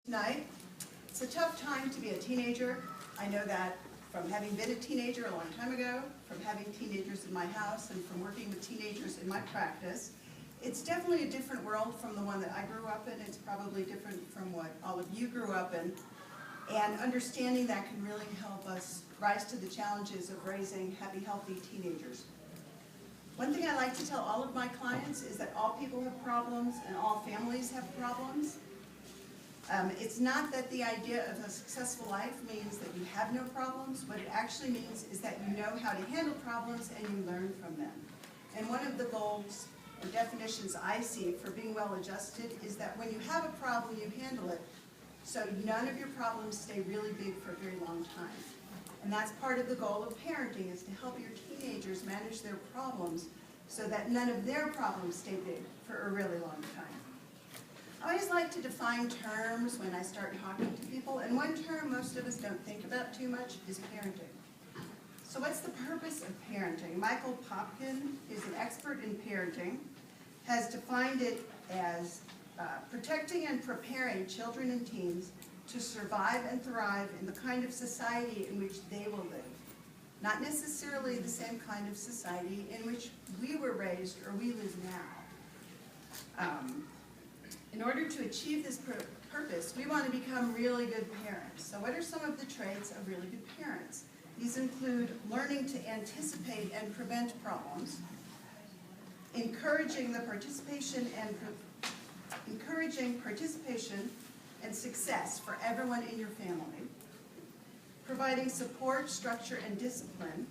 Tonight, it's a tough time to be a teenager. I know that from having been a teenager a long time ago, from having teenagers in my house, and from working with teenagers in my practice. It's definitely a different world from the one that I grew up in. It's probably different from what all of you grew up in. And understanding that can really help us rise to the challenges of raising happy, healthy teenagers. One thing I like to tell all of my clients is that all people have problems and all families have problems. It's not that the idea of a successful life means that you have no problems. What it actually means is that you know how to handle problems and you learn from them. And one of the goals or definitions I see for being well-adjusted is that when you have a problem, you handle it so none of your problems stay really big for a very long time. And that's part of the goal of parenting, is to help your teenagers manage their problems so that none of their problems stay big for a really long time. I always like to define terms when I start talking to people, and one term most of us don't think about too much is parenting. So what's the purpose of parenting? Michael Popkin is an expert in parenting, has defined it as protecting and preparing children and teens to survive and thrive in the kind of society in which they will live. Not necessarily the same kind of society in which we were raised or we live now. In order to achieve this purpose, we want to become really good parents. So what are some of the traits of really good parents? These include learning to anticipate and prevent problems, encouraging participation and success for everyone in your family, providing support, structure, and discipline,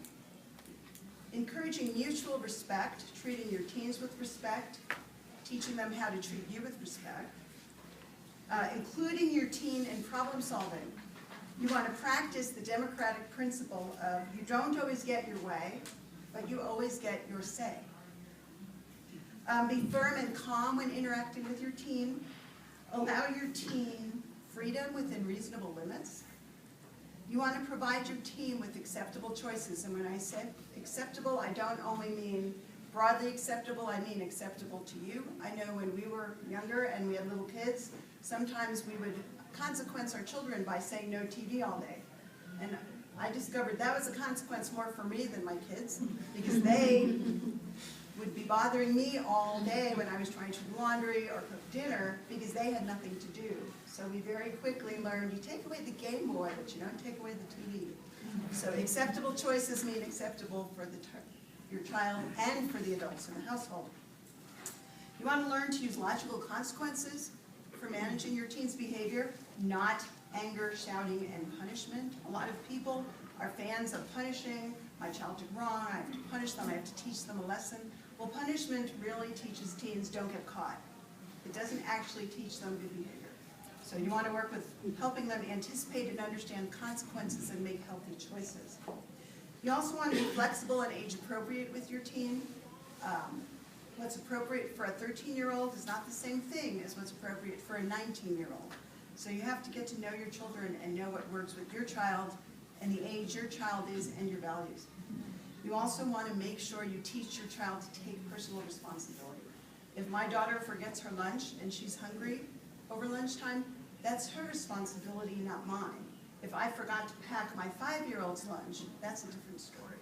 encouraging mutual respect, treating your teens with respect, teaching them how to treat you with respect, including your teen in problem solving. You want to practice the democratic principle of you don't always get your way, but you always get your say. Be firm and calm when interacting with your teen. Allow your teen freedom within reasonable limits. You want to provide your teen with acceptable choices. And when I say acceptable, I don't only mean broadly acceptable, I mean acceptable to you. I know when we were younger and we had little kids, sometimes we would consequence our children by saying no TV all day. And I discovered that was a consequence more for me than my kids, because they would be bothering me all day when I was trying to do laundry or cook dinner because they had nothing to do. So we very quickly learned you take away the Game Boy, but you don't take away the TV. So acceptable choices mean acceptable for your child and for the adults in the household. You want to learn to use logical consequences for managing your teen's behavior, not anger, shouting, and punishment. A lot of people are fans of punishing. My child did wrong, I have to punish them, I have to teach them a lesson. Well, punishment really teaches teens don't get caught. It doesn't actually teach them good behavior. So you want to work with helping them anticipate and understand consequences and make healthy choices. You also want to be flexible and age appropriate with your teen. What's appropriate for a 13-year-old is not the same thing as what's appropriate for a 19-year-old. So you have to get to know your children and know what works with your child and the age your child is and your values. You also want to make sure you teach your child to take personal responsibility. If my daughter forgets her lunch and she's hungry over lunchtime, that's her responsibility, not mine. If I forgot to pack my 5-year-old's lunch, that's a different story.